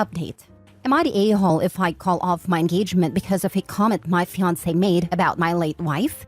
Update. Am I the a-hole if I call off my engagement because of a comment my fiancé made about my late wife?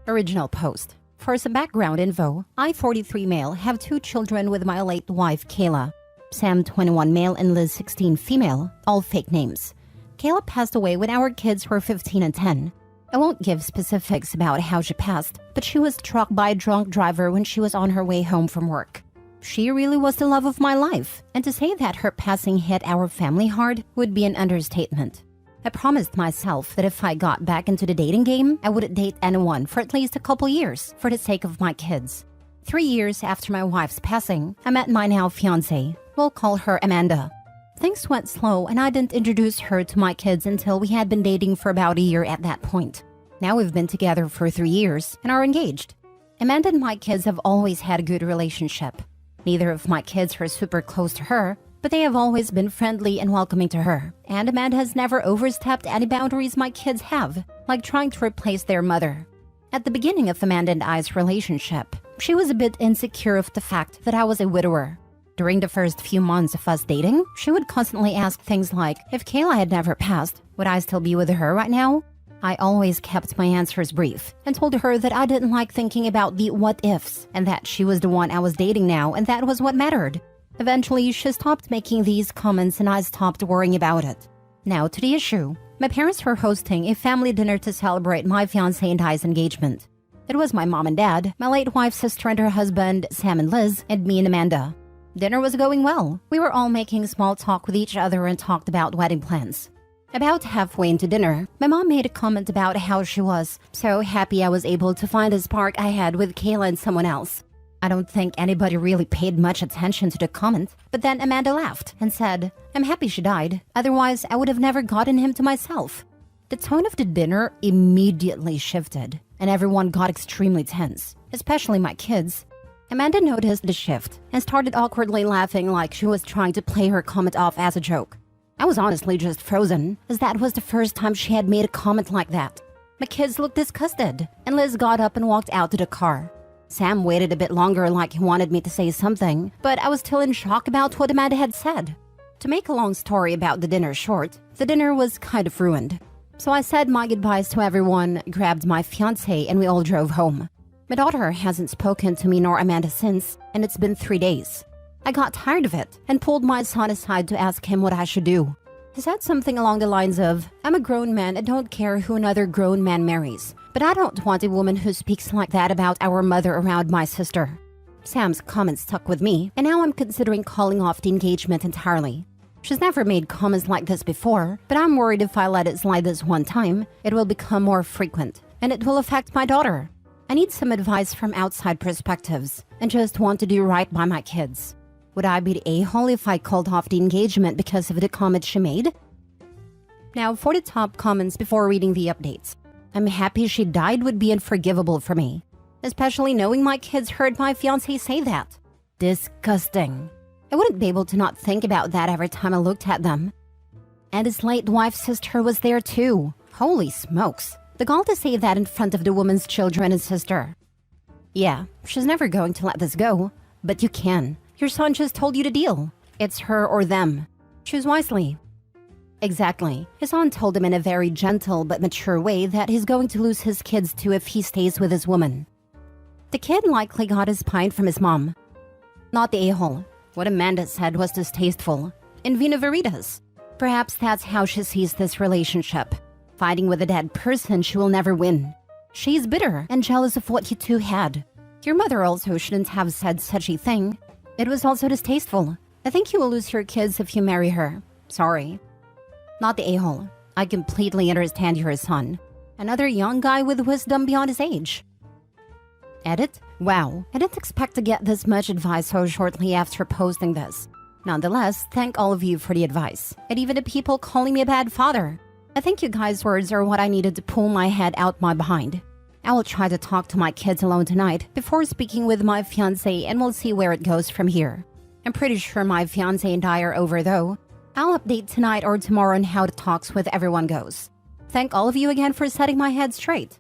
Original post. For some background info, I, 43 male, have 2 children with my late wife, Kayla. Sam, 21 male, and Liz, 16 female, all fake names. Kayla passed away when our kids were 15 and 10. I won't give specifics about how she passed, but she was struck by a drunk driver when she was on her way home from work. She really was the love of my life, and to say that her passing hit our family hard would be an understatement. I promised myself that if I got back into the dating game, I wouldn't date anyone for at least a couple years for the sake of my kids. 3 years after my wife's passing, I met my now fiancée. We'll call her Amanda. Things went slow and I didn't introduce her to my kids until we had been dating for about a year at that point. Now we've been together for 3 years and are engaged. Amanda and my kids have always had a good relationship. Neither of my kids are super close to her, but they have always been friendly and welcoming to her. And Amanda has never overstepped any boundaries my kids have, like trying to replace their mother. At the beginning of Amanda and I's relationship, she was a bit insecure of the fact that I was a widower. During the first few months of us dating, she would constantly ask things like, if Kayla had never passed, would I still be with her right now? I always kept my answers brief and told her that I didn't like thinking about the what-ifs and that she was the one I was dating now and that was what mattered. Eventually, she stopped making these comments and I stopped worrying about it. Now to the issue. My parents were hosting a family dinner to celebrate my fiancé and I's engagement. It was my mom and dad, my late wife's sister and her husband, Sam and Liz, and me and Amanda. Dinner was going well. We were all making small talk with each other and talked about wedding plans. About halfway into dinner, my mom made a comment about how she was so happy I was able to find a spark I had with Kayla and someone else. I don't think anybody really paid much attention to the comment, but then Amanda laughed and said, I'm happy she died, otherwise I would have never gotten him to myself. The tone of the dinner immediately shifted, and everyone got extremely tense, especially my kids. Amanda noticed the shift and started awkwardly laughing like she was trying to play her comment off as a joke. I was honestly just frozen, as that was the first time she had made a comment like that. My kids looked disgusted, and Liz got up and walked out to the car. Sam waited a bit longer like he wanted me to say something, but I was still in shock about what Amanda had said. To make a long story about the dinner short, the dinner was kind of ruined. So I said my goodbyes to everyone, grabbed my fiancé, and we all drove home. My daughter hasn't spoken to me nor Amanda since, and it's been 3 days. I got tired of it and pulled my son aside to ask him what I should do. He said something along the lines of, I'm a grown man and don't care who another grown man marries, but I don't want a woman who speaks like that about our mother around my sister. Sam's comment stuck with me, and now I'm considering calling off the engagement entirely. She's never made comments like this before, but I'm worried if I let it slide this one time, it will become more frequent, and it will affect my daughter. I need some advice from outside perspectives, and just want to do right by my kids. Would I be the a-hole if I called off the engagement because of the comment she made? Now for the top comments before reading the updates. I'm happy she died would be unforgivable for me, especially knowing my kids heard my fiancé say that. Disgusting. I wouldn't be able to not think about that every time I looked at them. And his late wife's sister was there too. Holy smokes. The gall to say that in front of the woman's children and sister. Yeah, she's never going to let this go, but you can. Your son just told you the deal. It's her or them. Choose wisely. Exactly. His son told him in a very gentle but mature way that he's going to lose his kids too if he stays with his woman. The kid likely got his pint from his mom. Not the a-hole. What Amanda said was distasteful. In vino veritas. Perhaps that's how she sees this relationship. Fighting with a dead person she will never win. She's bitter and jealous of what you two had. Your mother also shouldn't have said such a thing. It was also distasteful. I think you will lose your kids if you marry her. Sorry. Not the a-hole. I completely understand your son. Another young guy with wisdom beyond his age. Edit? Wow, I didn't expect to get this much advice so shortly after posting this. Nonetheless, thank all of you for the advice, and even the people calling me a bad father. I think you guys' words are what I needed to pull my head out my behind. I will try to talk to my kids alone tonight before speaking with my fiancé, and we'll see where it goes from here. I'm pretty sure my fiancé and I are over though. I'll update tonight or tomorrow on how the talks with everyone goes. Thank all of you again for setting my head straight.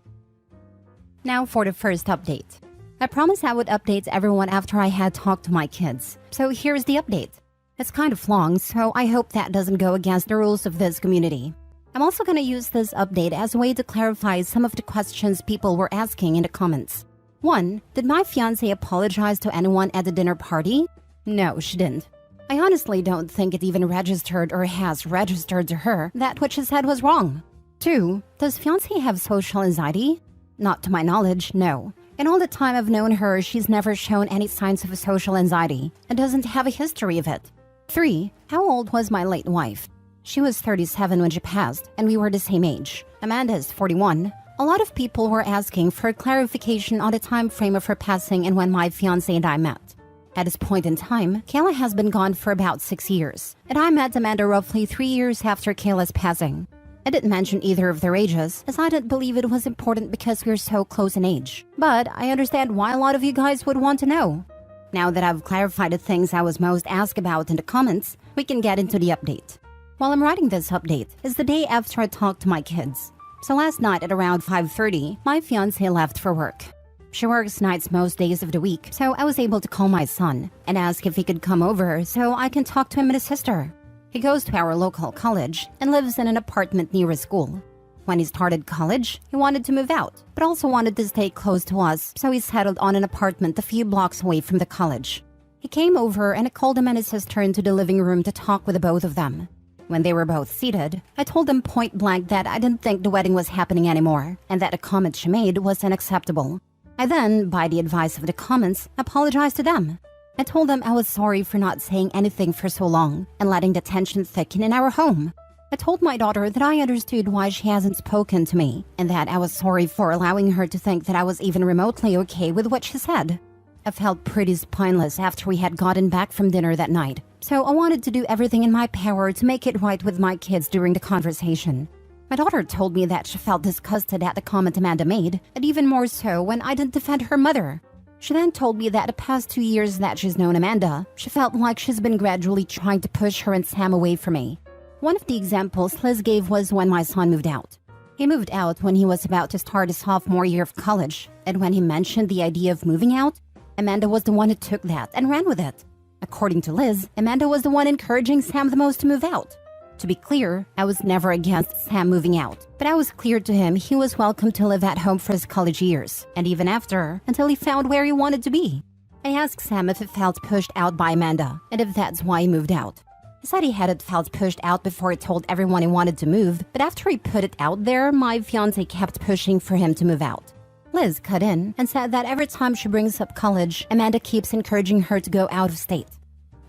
Now for the first update. I promised I would update everyone after I had talked to my kids, so here's the update. It's kind of long, so I hope that doesn't go against the rules of this community. I'm also going to use this update as a way to clarify some of the questions people were asking in the comments. 1. Did my fiancé apologize to anyone at the dinner party? No, she didn't. I honestly don't think it even registered or has registered to her that what she said was wrong. 2. Does fiancé have social anxiety? Not to my knowledge, no. In all the time I've known her, she's never shown any signs of social anxiety and doesn't have a history of it. 3. How old was my late wife? She was 37 when she passed, and we were the same age. Amanda is 41. A lot of people were asking for clarification on the time frame of her passing and when my fiancé and I met. At this point in time, Kayla has been gone for about 6 years, and I met Amanda roughly 3 years after Kayla's passing. I didn't mention either of their ages, as I didn't believe it was important because we're so close in age. But I understand why a lot of you guys would want to know. Now that I've clarified the things I was most asked about in the comments, we can get into the update. While I'm writing this update, is the day after I talked to my kids. So last night at around 5:30, my fiancé left for work. She works nights most days of the week, so I was able to call my son and ask if he could come over so I can talk to him and his sister. He goes to our local college and lives in an apartment near his school. When he started college, he wanted to move out, but also wanted to stay close to us, so he settled on an apartment a few blocks away from the college. He came over and I called him and his sister into the living room to talk with the both of them. When they were both seated, I told them point blank that I didn't think the wedding was happening anymore and that the comment she made was unacceptable. I then, by the advice of the comments, apologized to them. I told them I was sorry for not saying anything for so long and letting the tension thicken in our home. I told my daughter that I understood why she hasn't spoken to me and that I was sorry for allowing her to think that I was even remotely okay with what she said. I felt pretty spineless after we had gotten back from dinner that night, so I wanted to do everything in my power to make it right with my kids during the conversation. My daughter told me that she felt disgusted at the comment Amanda made, and even more so when I didn't defend her mother. She then told me that the past 2 years that she's known Amanda, she felt like she's been gradually trying to push her and Sam away from me. One of the examples Liz gave was when my son moved out. He moved out when he was about to start his sophomore year of college, and when he mentioned the idea of moving out, Amanda was the one who took that and ran with it. According to Liz, Amanda was the one encouraging Sam the most to move out. To be clear, I was never against Sam moving out, but I was clear to him he was welcome to live at home for his college years, and even after, until he found where he wanted to be. I asked Sam if he felt pushed out by Amanda, and if that's why he moved out. He said he hadn't felt pushed out before he told everyone he wanted to move, but after he put it out there, my fiancé kept pushing for him to move out. Liz cut in and said that every time she brings up college, Amanda keeps encouraging her to go out of state.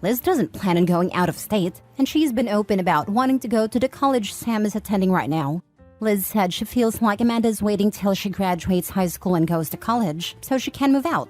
Liz doesn't plan on going out of state, and she's been open about wanting to go to the college Sam is attending right now. Liz said she feels like Amanda is waiting till she graduates high school and goes to college, so she can move out.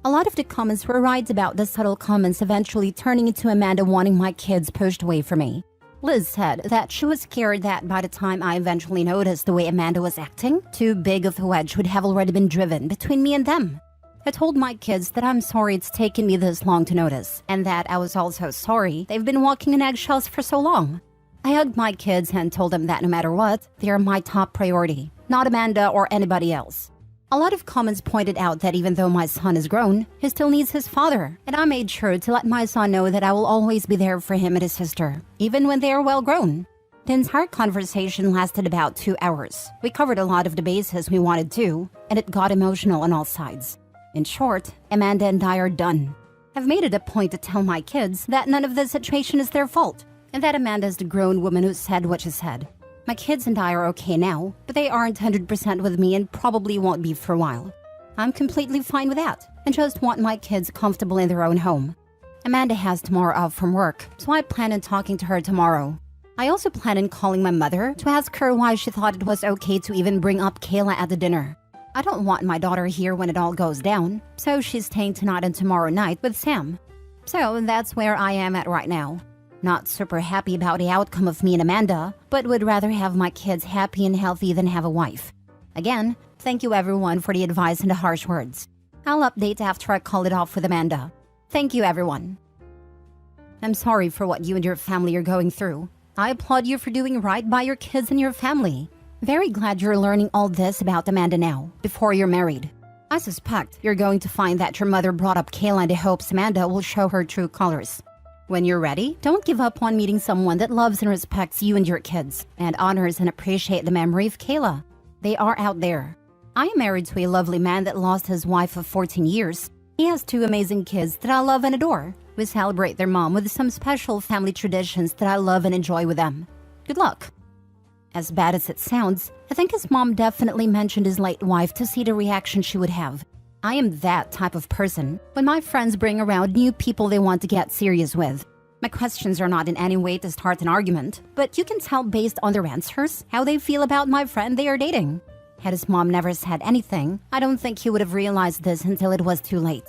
A lot of the comments were right about the subtle comments eventually turning into Amanda wanting my kids pushed away from me. Liz said that she was scared that by the time I eventually noticed the way Amanda was acting, too big of a wedge would have already been driven between me and them. I told my kids that I'm sorry it's taken me this long to notice, and that I was also sorry they've been walking in eggshells for so long. I hugged my kids and told them that no matter what, they are my top priority, not Amanda or anybody else. A lot of comments pointed out that even though my son is grown, he still needs his father, and I made sure to let my son know that I will always be there for him and his sister, even when they are well grown. The entire conversation lasted about 2 hours. We covered a lot of the bases we wanted to, and it got emotional on all sides. In short, Amanda and I are done. I've made it a point to tell my kids that none of this situation is their fault, and that Amanda is the grown woman who said what she said. My kids and I are okay now, but they aren't 100% with me and probably won't be for a while. I'm completely fine with that, and just want my kids comfortable in their own home. Amanda has tomorrow off from work, so I plan on talking to her tomorrow. I also plan on calling my mother to ask her why she thought it was okay to even bring up Kayla at the dinner. I don't want my daughter here when it all goes down, so she's staying tonight and tomorrow night with Sam. So that's where I am at right now. Not super happy about the outcome of me and Amanda, but would rather have my kids happy and healthy than have a wife. Again, thank you everyone for the advice and the harsh words. I'll update after I call it off with Amanda. Thank you everyone. I'm sorry for what you and your family are going through. I applaud you for doing right by your kids and your family. Very glad you're learning all this about Amanda now, before you're married. I suspect you're going to find that your mother brought up Kayla in the hopes Amanda will show her true colors. When you're ready, don't give up on meeting someone that loves and respects you and your kids, and honors and appreciate the memory of Kayla. They are out there. I am married to a lovely man that lost his wife of 14 years. He has 2 amazing kids that I love and adore. We celebrate their mom with some special family traditions that I love and enjoy with them. Good luck. As bad as it sounds, I think his mom definitely mentioned his late wife to see the reaction she would have. I am that type of person. When my friends bring around new people they want to get serious with, my questions are not in any way to start an argument, but you can tell based on their answers how they feel about my friend they are dating. Had his mom never said anything, I don't think he would have realized this until it was too late.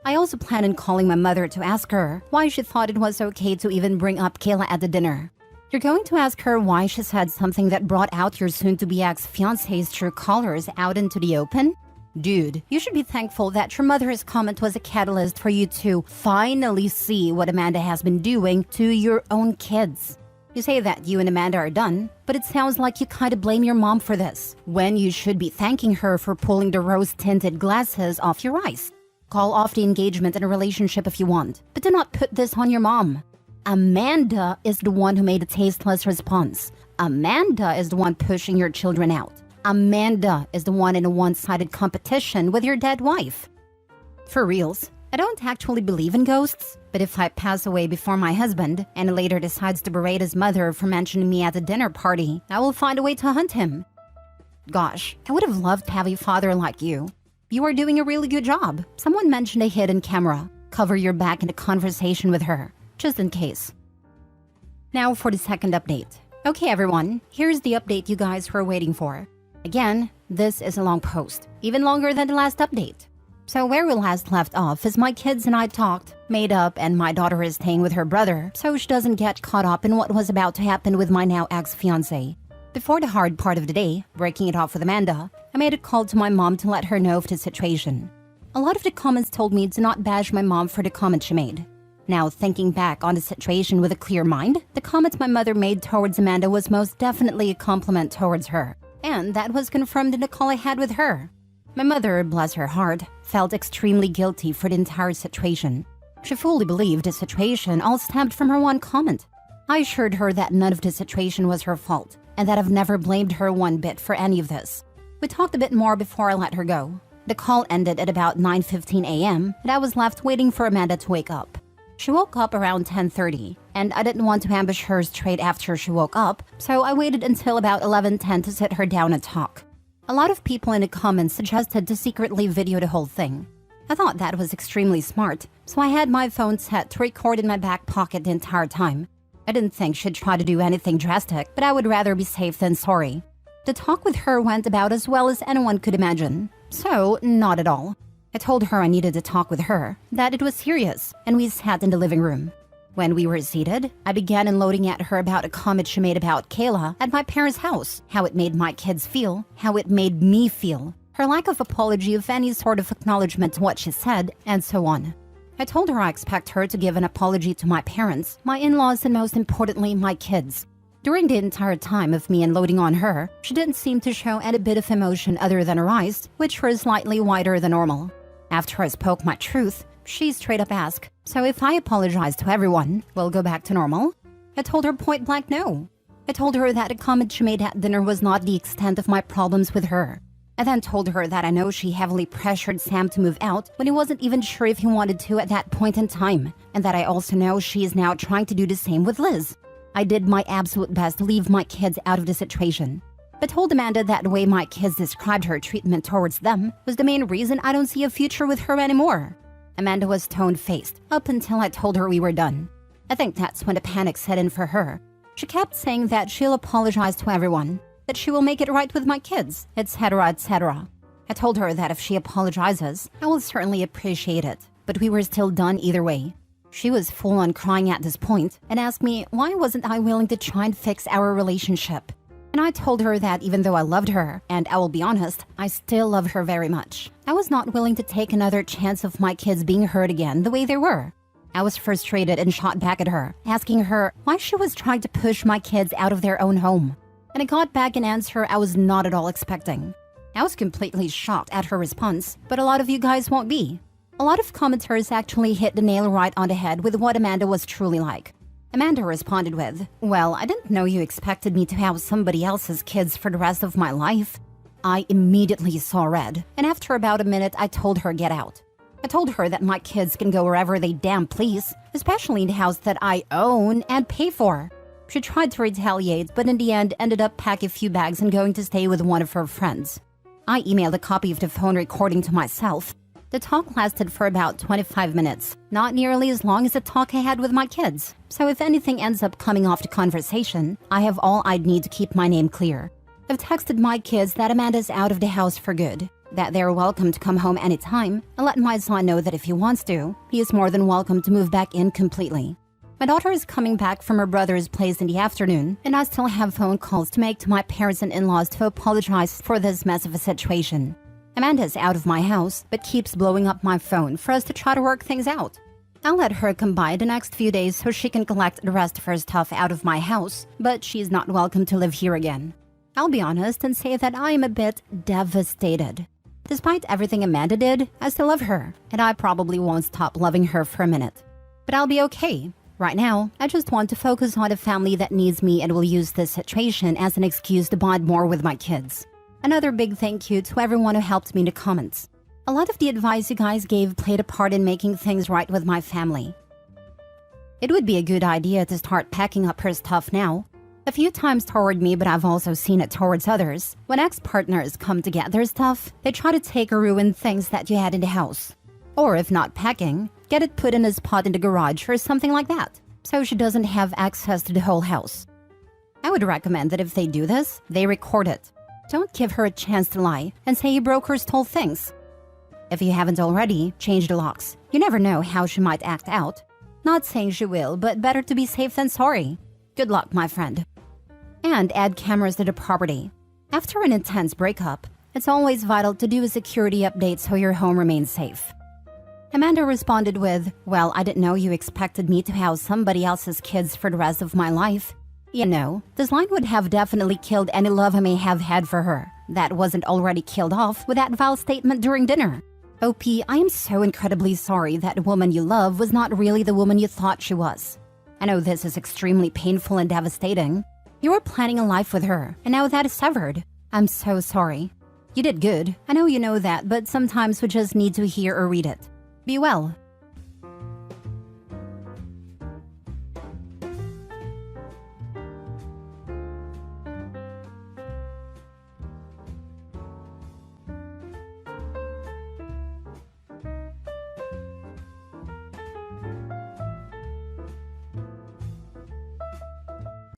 I also plan on calling my mother to ask her why she thought it was okay to even bring up Kayla at the dinner. You're going to ask her why she said something that brought out your soon-to-be ex-fiancé's true colors out into the open? Dude, you should be thankful that your mother's comment was a catalyst for you to finally see what Amanda has been doing to your own kids. You say that you and Amanda are done, but it sounds like you kind of blame your mom for this, when you should be thanking her for pulling the rose-tinted glasses off your eyes. Call off the engagement and a relationship if you want, but do not put this on your mom. Amanda is the one who made a tasteless response. Amanda is the one pushing your children out. Amanda is the one in a one-sided competition with your dead wife. For reals, I don't actually believe in ghosts, but if I pass away before my husband and later decides to berate his mother for mentioning me at a dinner party, I will find a way to hunt him. Gosh, I would have loved to have a father like you. You are doing a really good job. Someone mentioned a hidden camera. Cover your back in a conversation with her, just in case. Now for the second update. Okay everyone, here's the update you guys were waiting for. Again, this is a long post, even longer than the last update. So where we last left off is my kids and I talked, made up, and my daughter is staying with her brother so she doesn't get caught up in what was about to happen with my now ex-fiancé. Before the hard part of the day, breaking it off with Amanda, I made a call to my mom to let her know of the situation. A lot of the comments told me to not bash my mom for the comment she made. Now, thinking back on the situation with a clear mind, the comments my mother made towards Amanda was most definitely a compliment towards her. And that was confirmed in the call I had with her. My mother, bless her heart, felt extremely guilty for the entire situation. She fully believed the situation all stemmed from her one comment. I assured her that none of the situation was her fault, and that I've never blamed her one bit for any of this. We talked a bit more before I let her go. The call ended at about 9:15 a.m., and I was left waiting for Amanda to wake up. She woke up around 10:30, and I didn't want to ambush her straight after she woke up, so I waited until about 11:10 to sit her down and talk. A lot of people in the comments suggested to secretly video the whole thing. I thought that was extremely smart, so I had my phone set to record in my back pocket the entire time. I didn't think she'd try to do anything drastic, but I would rather be safe than sorry. The talk with her went about as well as anyone could imagine. So, not at all. I told her I needed to talk with her, that it was serious, and we sat in the living room. When we were seated, I began unloading at her about a comment she made about Kayla at my parents' house, how it made my kids feel, how it made me feel, her lack of apology of any sort of acknowledgement to what she said, and so on. I told her I expect her to give an apology to my parents, my in-laws, and most importantly, my kids. During the entire time of me unloading on her, she didn't seem to show any bit of emotion other than her eyes, which were slightly wider than normal. After I spoke my truth, she straight up asked, "So if I apologize to everyone, we'll go back to normal?" I told her point blank no. I told her that a comment she made at dinner was not the extent of my problems with her. I then told her that I know she heavily pressured Sam to move out when he wasn't even sure if he wanted to at that point in time, and that I also know she is now trying to do the same with Liz. I did my absolute best to leave my kids out of the situation, but told Amanda that the way my kids described her treatment towards them was the main reason I don't see a future with her anymore. Amanda was stone-faced up until I told her we were done. I think that's when the panic set in for her. She kept saying that she'll apologize to everyone, that she will make it right with my kids, etc., etc. I told her that if she apologizes, I will certainly appreciate it, but we were still done either way. She was full-on crying at this point and asked me why wasn't I willing to try and fix our relationship. And I told her that even though I loved her, and I will be honest, I still love her very much, I was not willing to take another chance of my kids being hurt again the way they were. I was frustrated and shot back at her, asking her why she was trying to push my kids out of their own home. And I got back an answer I was not at all expecting. I was completely shocked at her response, but a lot of you guys won't be. A lot of commenters actually hit the nail right on the head with what Amanda was truly like. Amanda responded with, "Well, I didn't know you expected me to have somebody else's kids for the rest of my life." I immediately saw red, and after about a minute, I told her get out. I told her that my kids can go wherever they damn please, especially in the house that I own and pay for. She tried to retaliate, but in the end ended up packing a few bags and going to stay with one of her friends. I emailed a copy of the phone recording to myself. The talk lasted for about 25 minutes, not nearly as long as the talk I had with my kids. So if anything ends up coming off the conversation, I have all I'd need to keep my name clear. I've texted my kids that Amanda's out of the house for good, that they're welcome to come home anytime, and let my son know that if he wants to, he is more than welcome to move back in completely. My daughter is coming back from her brother's place in the afternoon, and I still have phone calls to make to my parents and in-laws to apologize for this mess of a situation. Amanda's out of my house, but keeps blowing up my phone for us to try to work things out. I'll let her come by the next few days so she can collect the rest of her stuff out of my house, but she's not welcome to live here again. I'll be honest and say that I am a bit devastated. Despite everything Amanda did, I still love her, and I probably won't stop loving her for a minute. But I'll be okay. Right now, I just want to focus on a family that needs me and will use this situation as an excuse to bond more with my kids. Another big thank you to everyone who helped me in the comments. A lot of the advice you guys gave played a part in making things right with my family. It would be a good idea to start packing up her stuff now. A few times toward me, but I've also seen it towards others. When ex-partners come to get their stuff, they try to take or ruin things that you had in the house. Or if not packing, get it put in a spot in the garage or something like that, so she doesn't have access to the whole house. I would recommend that if they do this, they record it. Don't give her a chance to lie and say you broke or stole things. If you haven't already, change the locks. You never know how she might act out. Not saying she will, but better to be safe than sorry. Good luck, my friend. And add cameras to the property. After an intense breakup, it's always vital to do a security update so your home remains safe. Amanda responded with, "Well, I didn't know you expected me to house somebody else's kids for the rest of my life." You know, this line would have definitely killed any love I may have had for her. That wasn't already killed off with that vile statement during dinner. OP, I am so incredibly sorry that the woman you love was not really the woman you thought she was. I know this is extremely painful and devastating. You were planning a life with her, and now that is severed. I'm so sorry. You did good. I know you know that, but sometimes we just need to hear or read it. Be well.